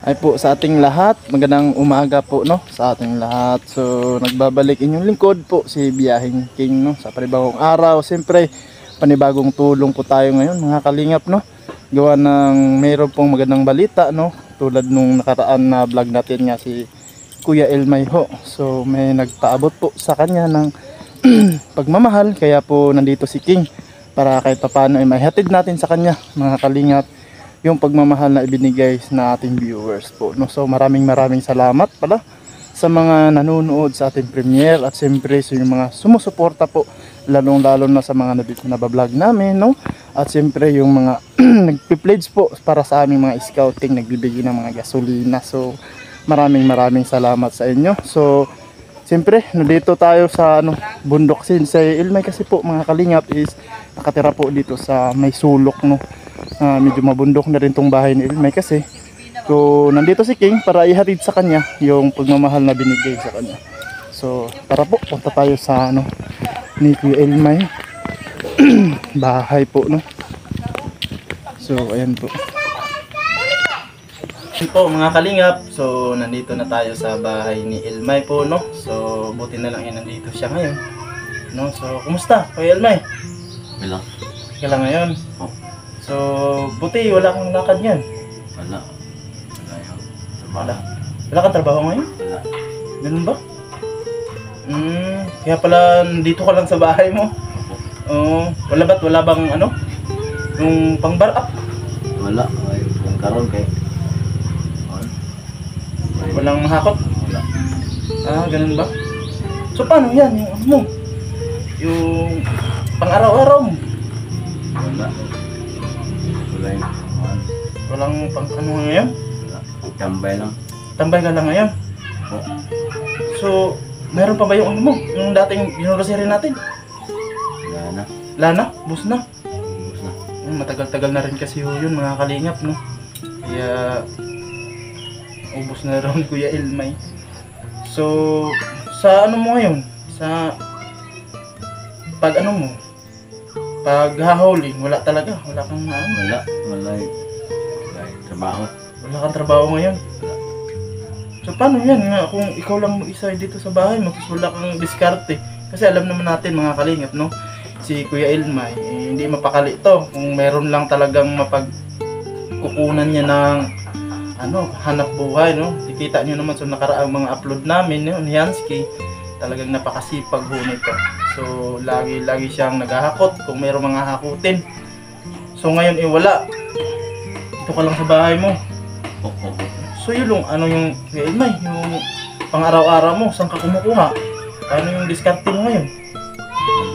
Ay po sa ating lahat, magandang umaga po no sa ating lahat. So nagbabalik inyong lingkod po si Biyaheng King no sa panibagong araw. Siyempre panibagong tulong po tayo ngayon mga kalingap no. Gawa ng mayroon pong magandang balita no, tulad nung nakaraan na vlog natin nga si Kuya Elmay ho. So may nagpaabot po sa kanya ng pagmamahal, kaya po nandito si King para kahit papaano ay maihatid natin sa kanya mga kalingap yung pagmamahal na ibinigay na ating viewers po no. So maraming salamat pala sa mga nanonood sa ating premiere at siyempre sa yung mga sumusuporta po, lalong lalo na sa mga nabablog namin no, at siyempre yung mga nagpi-pledge po para sa aming mga scouting, nagbibigay ng mga gasolina. So maraming salamat sa inyo. So siyempre nandito tayo sa bundok sin sa Ilmay kasi po mga kalingap is nakatira po dito sa may sulok no. Medyo mabundok na rin tong bahay ni Ilmay kasi. So nandito si King para ihatid sa kanya yung pagmamahal na binigay sa kanya. So tara po, punta tayo sa ni Kuya Ilmay bahay po no. So ayan po. Ayan po mga kalingap. So nandito na tayo sa bahay ni Ilmay po no. So buti na lang nandito siya ngayon no. So kumusta Kuya Ilmay? Wala. Kaya ngayon. Oh. So, buti wala kang lakad yan. Wala. Wala yung Wala. trabaho. Wala kang trabaho ngayon? Wala. Ganun ba? Kaya pala dito ka lang sa bahay mo. Opo. Wala bang yung pang bar up? Wala. Ay, yung karon kay. Walang hakot? Wala. Ganun ba? So, paano yan? Yung mo? Yung pang araw-araw mo? Wala. Wala yung Walang pang ngayon? wala. Tambay lang. Tambay ka lang ngayon? Opo. So, meron pa ba yung mo? Yung dating ginurosiri natin? Wala na. Wala na? Bus na? Ubus na. Matagal-tagal na rin kasi yun mga kalingap no. Kaya ubos na rin Kuya Ilmay. So sa mo ngayon? Sa pag mo? Pag hahauling, wala talaga? Wala kang Wala. Wala yung trabaho. wala kang trabaho ngayon? Wala. So paano yan nga kung ikaw lang mag-isa dito sa bahay, wala kang diskarte? Kasi alam naman natin mga kalingap no, si Kuya Ilmay hindi mapakali to kung meron lang talagang mapagkukunan niya ng hanap buhay no. Dikita niyo naman sa nakaraang mga upload namin no, ni Hansky, talagang napakasipag ho nito. So lagi siyang naghahakot kung mayroong mga hakutin. So ngayon wala, dito ka lang sa bahay mo. Opo. So yung yung Kuya Ilmay, yung pang araw-araw mo, saan ka kumukuha? Ano yung diskarte mo ngayon?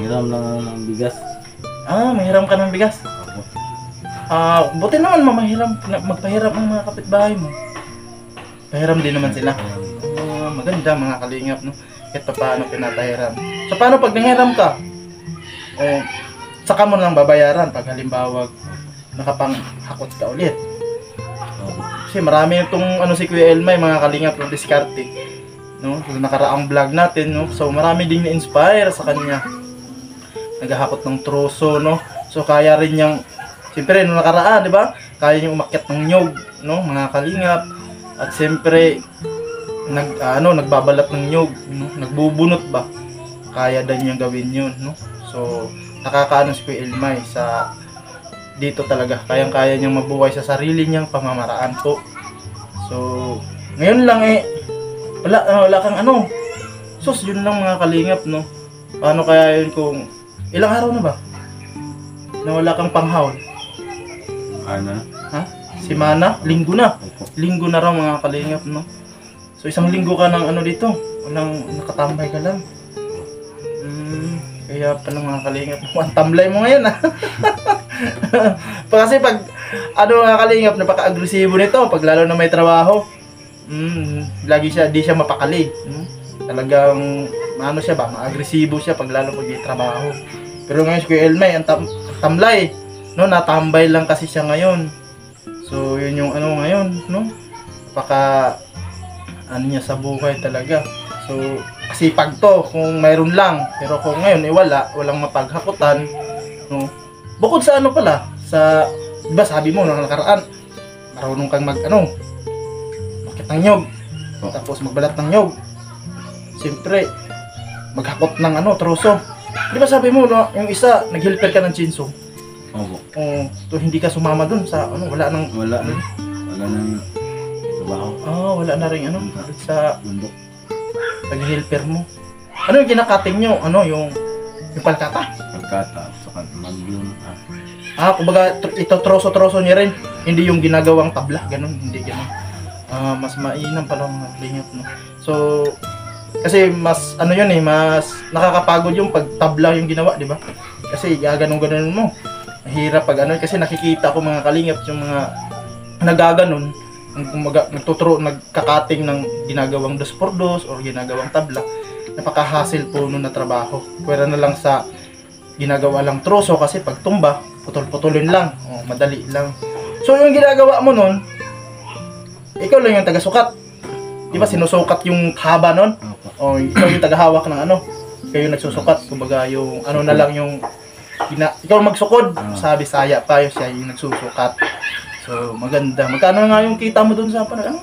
Hiram lang ng bigas. Mahiram ka ng bigas. Opo. Buti naman magpahiram ang mga kapitbahay mo. Pahiram din naman sila. Maganda mga kalingap no. Kahit paano pinapahiram. So paano pag nanghiram ka? Saka mo lang babayaran pag halimbawa nakapanghakot ka ulit. Opo. Kasi marami itong si Kuya Elmay mga kalingap ng diskarte no. So, nakaraang vlog natin no. So marami ding na-inspire sa kanya. Naghahakot ng troso no. So kaya rin niyang siyempre nung nakaraan, di ba? Kaya niyang umakyat ng nyog no, mga kalingap. At siyempre nagbabalat ng nyog no? Nagbubunot ba? Kaya din niyang gawin 'yun no. So nakakaano si Kuya Ilmay sa dito talaga. Kayang-kaya niyang mabuhay sa sarili niyang pamamaraan po. So ngayon lang wala kang sus yun lang mga kalingap no. Paano kaya yun kung ilang araw na ba na wala kang panghaul? Simana? Linggo na. Opo. Linggo na raw mga kalingap no. So isang linggo ka ng dito, walang nakatambay ka lang. Kaya pala mga kalingap, ang tamlay mo ngayon Kasi pag mga kalingap, napaka-agresibo nito pag lalo na may trabaho. Di siya mapakali. Talagang ma-agresibo siya pag lalo pag may trabaho. Pero ngayon si Kuya Elmay, ang tamlay no, natambay lang kasi siya ngayon. So yun yung ngayon no. Niya sa buhay talaga. So kasipag to kung mayroon lang, pero kung ngayon walang mapaghakutan no. Bukod sa pala sa, diba sabi mo nung nakaraan marunong kang magkakit ng nyog. Oh. Tapos magbalat ng nyog. Siyempre, maghakot ng troso. Di ba sabi mo, no, yung isa, nag-helper ka ng chinso. Opo. To hindi ka sumama dun sa, wala nang... Wala na. Wala na yung trabaho. Wala na rin, dun sa Bundok. pag-helper mo. Ano yung kinakating nyo? Yung palkata? Pagkata. Saka magyun. Kumbaga, ito troso-troso niya rin. Hindi yung ginagawang tabla, ganun, hindi ganun. Mas mainam pala ng lingap, no? So, kasi mas, mas nakakapagod yung pagtabla yung ginawa, di ba? Kasi gaganon-ganon mo. Mahirap pag kasi nakikita ko mga kalingap, yung mga nagaganon, nagkakating ng ginagawang 2x2 or ginagawang tabla. Napaka-hassle po nun na trabaho. Pwera na lang sa ginagawa lang troso kasi pag tumba, putol-putulin lang. Madali lang. So yung ginagawa mo nun, ikaw lang yung taga-sukat. Di ba sinusukat yung haba nun? Opo. Ikaw yung tagahawak ng ikaw yung nagsusukat. Kumbaga yung na lang yung ikaw magsukod. Sa Bisaya pa yung siya yung nagsusukat. So maganda. Magkano nga yung kita mo dun sa pag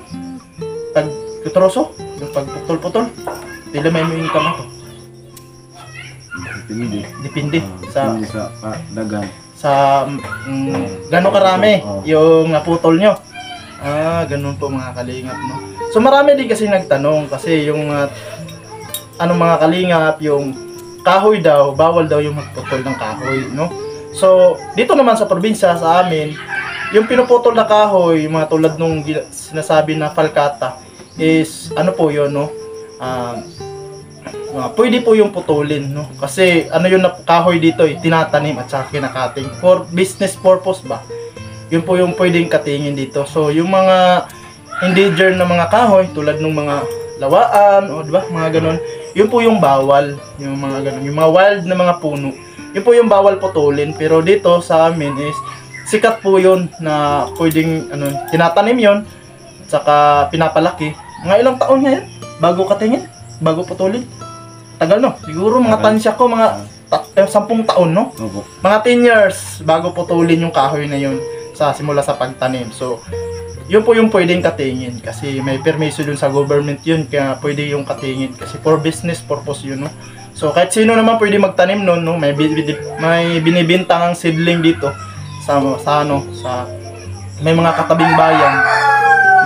troso? Yung pagputol-putol? Tila may income ako. Depende sa dagan. Sa gano'ng karami yung naputol nyo. Ganun po mga kalingap, no? So marami din kasi nagtanong kasi yung mga kalingap, yung kahoy daw, bawal daw yung magputol ng kahoy, no? So dito naman sa probinsya sa amin, yung pinuputol na kahoy, yung mga tulad nung sinasabi na palkata is po yun, no? Pwede po yung putulin, no? Kasi yung kahoy dito tinatanim at saka kinakating for business purpose ba? Yun po yung pwedeng katingin dito. So yung mga endangered na mga kahoy tulad ng mga lawaan o di ba mga ganun, yun po yung bawal, yung mga ganun, yung mga wild na mga puno. Yun po yung bawal putulin, pero dito sa amin is sikat po yun na pwedeng tinatanim yun at saka pinapalaki. Mga ilang taon nga yan bago katingin, bago putulin. Tagal, no? Siguro mga tansya ko, mga 10 taon, no? Opo. Mga 10 years bago putulin yung kahoy na yun simula sa pagtanim. So, yun po yung pwedeng katingin kasi may permiso dun sa government yun, kaya pwede yung katingin kasi for business purpose yun, no? So, kahit sino naman pwede magtanim nun, no? May binibintang ang seedling dito sa may mga katabing bayan.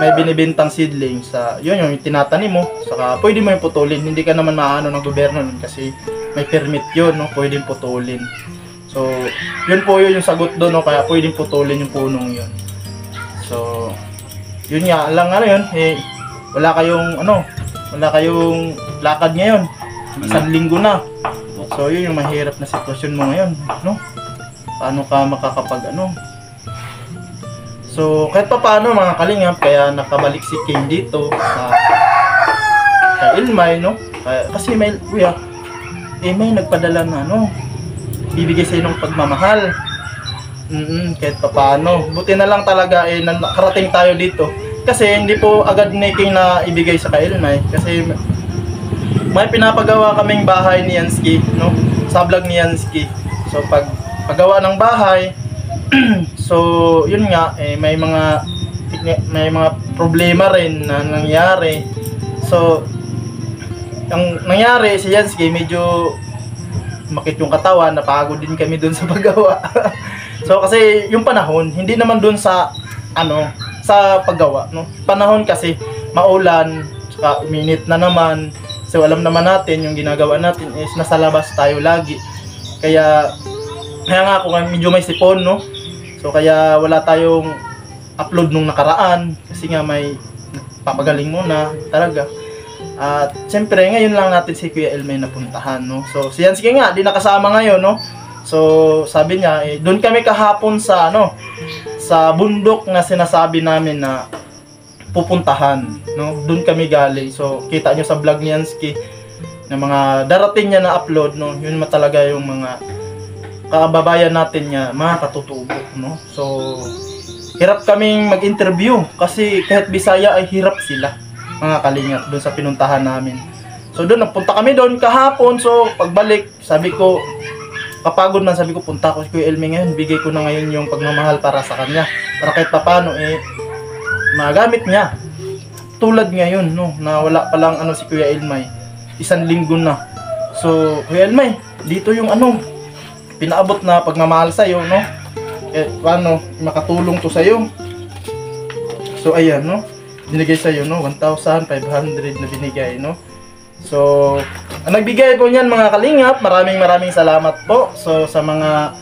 May binibintang seedling sa yun yung tinatanim mo, saka pwede mo yung putulin. Hindi ka naman maano ng gobyerno nun kasi may permit yun, no? Pwedeng putulin. So yun po yung sagot doon, no? Kaya pwedeng putulin yung punong yun. So yun nga lang yun, wala kayong lakad ngayon, 1 linggo na. So yun yung mahirap na sitwasyon mo ngayon, no? Paano ka makakapag So, kahit pa paano mga kalingap, kaya nakabalik si King dito kay Ilmay, no? Kasi may nagpadala na bibigay sa ng pagmamahal. Kahit pa paano. Buti na lang talaga nakarating tayo dito. Kasi hindi po agad ni King na ibigay sa kay Ilmay. Kasi may pinapagawa kaming bahay ni Yansky, no? Sa vlog ni Yansky. So, paggawa ng bahay, so yun nga may mga problema rin na nangyari. So ang nangyari si Yansky medyo makit yung katawan, napagod din kami dun sa paggawa. So kasi yung panahon hindi naman dun sa sa paggawa, no? Panahon kasi maulan, saka uminit na naman. So alam naman natin yung ginagawa natin is nasa labas tayo lagi. Kaya nga ako medyo may sipon, no? So kaya wala tayong upload nung nakaraan kasi nga may papagaling muna talaga. At siyempre ngayon lang natin si Kuya Ilmay napuntahan, no? So si Yansky nga di nakasama ngayon, no? So sabi niya doon kami kahapon sa sa bundok na sinasabi namin na pupuntahan, no? Doon kami galing. So kita niyo sa vlog ni Yansky na mga darating niya na upload, no? Yun talaga yung mga kababayan natin nga mga katutubo, no? So hirap kaming mag-interview kasi kahit Bisaya ay hirap sila, mga kalingap, doon sa pinuntahan namin. So doon nagpunta kami doon kahapon. So pagbalik sabi ko kapagod man, sabi ko punta ko si Kuya Ilmay ngayon, bigay ko na ngayon yung pagmamahal para sa kanya, para kahit paano magamit niya. tulad ngayon, no, na wala pa lang ano si Kuya Elmay, 1 linggo na. So, Kuya Elmay, dito yung ano, pinaabot na pagmamahal sa'yo, no? Paano, makatulong to sa'yo. So, ayan, no? Binigay sa'yo, no? 1,500 na binigay, no? So, ang nagbigay po niyan mga kalingap, maraming salamat po. So, sa mga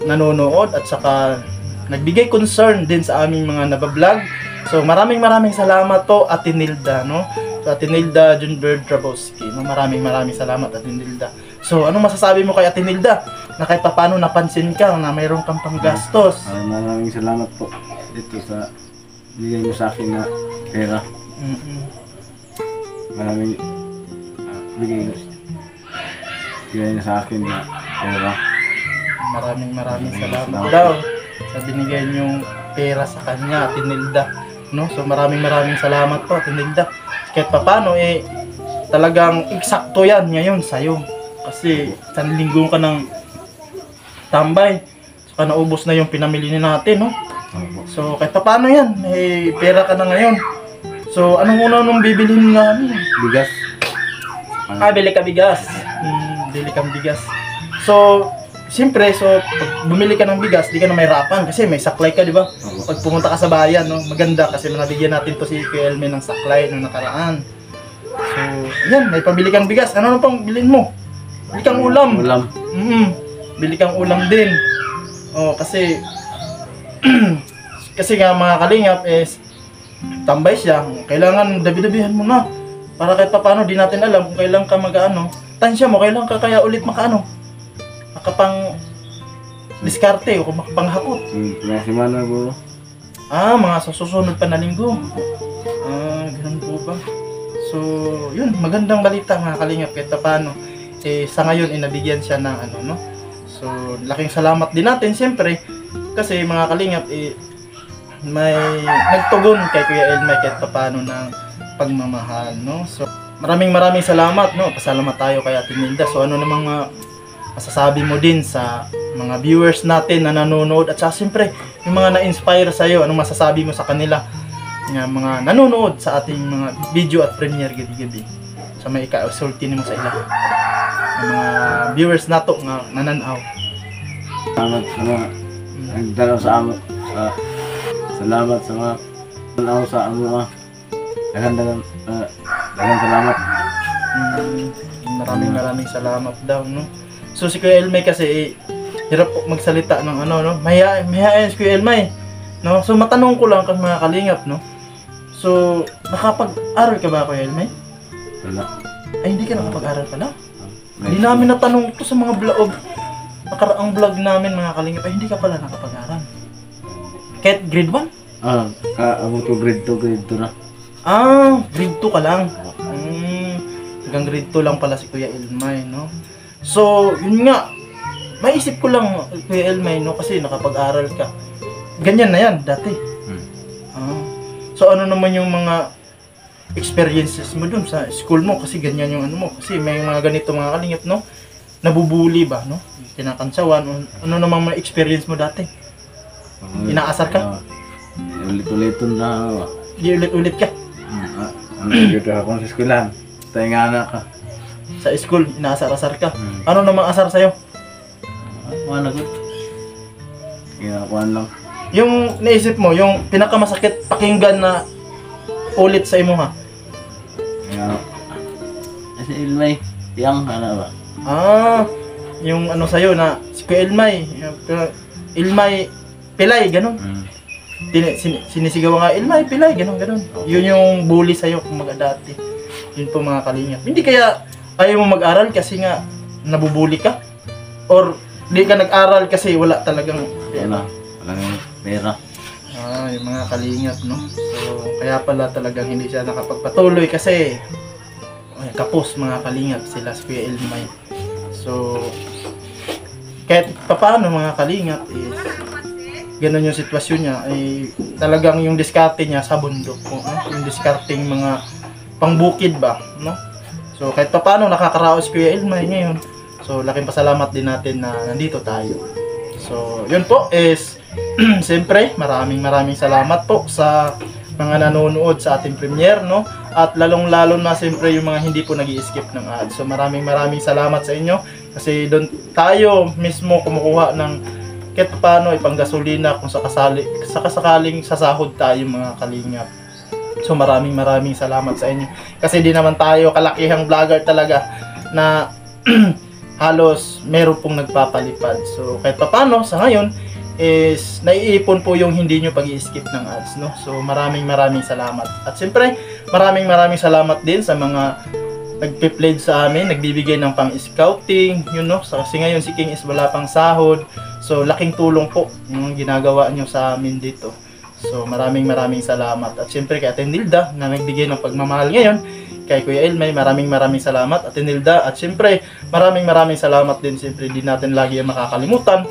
nanonood at saka nagbigay concern din sa aming mga nabablog. So, maraming salamat po, Ate Nilda, no? So, Ate Nilda Junbert Trabowski, no? Maraming salamat, Ate Nilda. So, anong masasabi mo kay Ate Nilda? Na kahit paano napansin ka na mayroong kang panggastos. Maraming salamat po dito sa bigay mo sa akin na pera. Maraming bigay niyo sa akin na pera. Maraming salamat daw sa binigay niyong pera sa kanya, Ate Nilda, no? So maraming salamat po, Ate Nilda. Kahit paano talagang eksakto yan ngayon sa'yo. Kasi 1 linggo ka ng tambay. Saka naubos na yung pinamili natin, no? So kahit paano yan, may pera ka na ngayon. So anong unang bibilhin namin? Bigas. Bili ka bigas. Bili kang bigas. So, siyempre, pag bumili ka ng bigas, di ka na mahirapan kasi may saklay ka, di ba? Pag pumunta ka sa bayan, no, maganda kasi nabigyan natin to si Kuya Elmay ng saklay nung nakaraan. So, yan, may pambili kang bigas. Ano pang bilhin mo? Bili kang ulam. Bili kang ulam din. Kasi kasi nga mga kalingap tambay siya. Kailangan dabi-dabihan mo na. Para kahit paano di natin alam kung kailan ka tansya mo, kailan ka kaya ulit makapang diskarte o kung makapanghakot. Semana bro. Mga susunod pa na linggo. Ganun po ba? So, yun, magandang balita mga kalingap kahit paano. Sa ngayon, nabigyan siya ng no? So, laking salamat din natin, siyempre, kasi mga kalingap, may nagtugon kay Kuya Elmay kahit paano ng pagmamahal, no? So, maraming salamat, no? Pasalamat tayo kay Ate Nilda. So, ano namang masasabi mo din sa mga viewers natin na nanonood at siyempre, yung mga na-inspire sa'yo, anong masasabi mo sa kanila? Yung mga nanonood sa ating mga video at premiere gabi-gabi. Sa may ika-sulti mo sa ila. Yung mga viewers nato nga nananaw. Salamat sa mga nagdalaw sa amo. Salamat sa mga nanaw sa amo. Dagan salamat. Maraming salamat daw, no? So si Kuya Elmay kasi hirap magsalita ng no? Mahihayin si Kuya Elmay, no? So matanong ko lang kung mga kalingap, no? So nakapag-aral ka ba, Kuya Elmay? Wala. Ay, hindi ka nakapag-aral pala? Hindi namin natanong to sa mga nakaraang vlog namin mga kalingap. Ay, hindi ka pala nakapag-aral. Kahit grade 1? Ako to grade 2 na. Grade 2 ka lang. Hanggang grade 2 lang pala si Kuya Elmay, no? So, yun nga. Maisip ko lang, Kuya Elmay, no? Kasi nakapag-aral ka. Ganyan na yan, dati. So, ano naman yung mga experiences mo dun sa school mo? Kasi ganyan yung ano mo. Kasi may mga ganito mga kalingap, no? Nabubuli ba, no? Kinakansawan. Ano namang mga experience mo dati? Inaasar ka? Ulit-uliton na. Di ulit-ulit ka? Dito ako sa eskwelahan. Tayo nga anak ka. Sa school, inaasar-asar ka. Ano namang asar sa'yo? Wala ko. Ginakuan lang. Yung naisip mo, yung pinakamasakit pakinggan na ulit sa imo ha? Kasi Elmay, yang ano ba? Yung ano sa'yo na si Kuya Elmay, Elmay Pilay, ganun. Sinisigaw nga, Elmay Pilay, ganun. Yun yung bully sa'yo kung dati. Yun po mga kalingap. Hindi kaya ayaw mo mag-aral kasi nga nabubuli ka? Or hindi ka nag-aral kasi wala talagang Wala nang pera. Yung mga kalingap, no? So, kaya pala talagang hindi siya nakapagpatuloy kasi kapos mga kalingap sila si Kuya Elmay. So, kahit paano mga kalingap is ganun yung sitwasyon niya ay talagang yung diskarte niya sa bundok no? Yung diskarting mga pangbukid ba, no? So, kahit paano nakakaraos si Kuya Elmay ngayon. So, laking pasalamat din natin na nandito tayo. So, yun po is siyempre, maraming salamat po sa mga nanonood sa ating premiere, no? At lalong-lalo na siyempre yung mga hindi po nag-i-skip ng ads. So maraming salamat sa inyo kasi doon tayo mismo kumukuha ng kahit paano ipanggasolina kung sakasakaling sasahod tayo mga kalingap. So maraming salamat sa inyo kasi di naman tayo kalakihang vlogger talaga na halos meron pong nagpapalipad. So kahit paano sa ngayon is naiipon po yung hindi nyo pag-i-skip ng ads, no? So maraming salamat. At siyempre maraming salamat din sa mga nagpe-pledge sa amin, nagbibigay ng pang-scouting, yun, no? So, kasi ngayon si King is wala pang sahod. So laking tulong po yung ginagawa nyo sa amin dito. So maraming salamat. At siyempre kay Ate Nilda na nagbigay ng pagmamahal ngayon, kay Kuya Elmay, maraming salamat Ate Nilda. At siyempre maraming salamat din, siyempre di natin lagi yung makakalimutan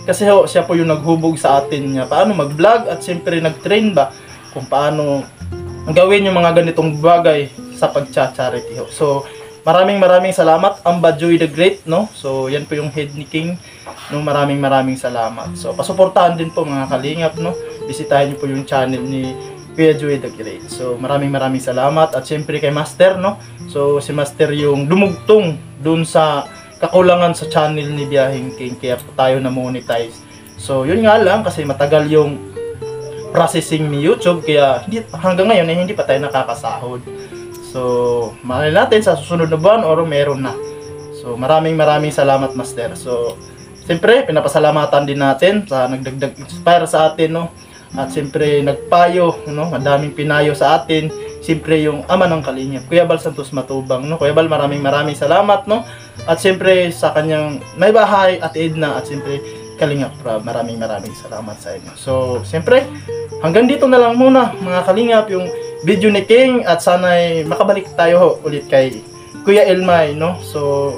kasi siya po yung naghubog sa atin niya paano mag-vlog at siyempre nag-train ba kung paano gawin yung mga ganitong bagay sa pag-charity. So maraming salamat Amba Joy the Great, no? So yan po yung head ni King, no? Maraming salamat. So pasuportahan din po mga kalingap, no? Bisitahin niyo po yung channel ni Kuya Joy the Great. So maraming salamat at siyempre kay Master, no? So si Master yung dumugtong dun sa kakulangan sa channel ni Biyaheng King kaya po tayo na monetize. So yun nga lang kasi matagal yung processing ni YouTube kaya hanggang ngayon hindi pa tayo nakakasahod. So malay natin sa susunod na buwan or meron na. So maraming salamat Master. So siyempre pinapasalamatan din natin sa nagdagdag inspire sa atin, no? At siyempre nagpayo, no? Madaming pinayo sa atin. Siyempre yung ama ng Kalingap, Kuya Bal Santos Matubang, no? Kuya Bal, maraming salamat, no? At siyempre sa kanyang may bahay at Edna at siyempre Kalingap Prab, maraming salamat sa inyo. So siyempre hanggang dito na lang muna mga Kalingap yung video ni King at sana'y makabalik tayo ulit kay Kuya Elmay, no? So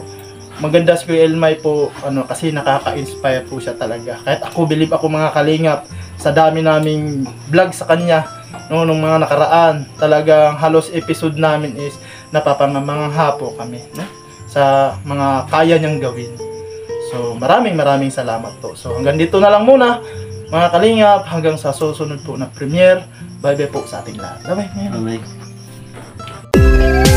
maganda si Kuya Elmay po kasi nakaka-inspire po siya talaga. Kahit ako, believe ako mga Kalingap, sa dami naming vlog sa kanya, no, nung mga nakaraan, talagang halos episode namin is napapangangha po kami, no, sa mga kaya niyang gawin. So maraming salamat po. So hanggang dito na lang muna mga Kalingap, hanggang sa susunod po na premiere. Bye bye po sa ating lahat. Bye bye. Bye.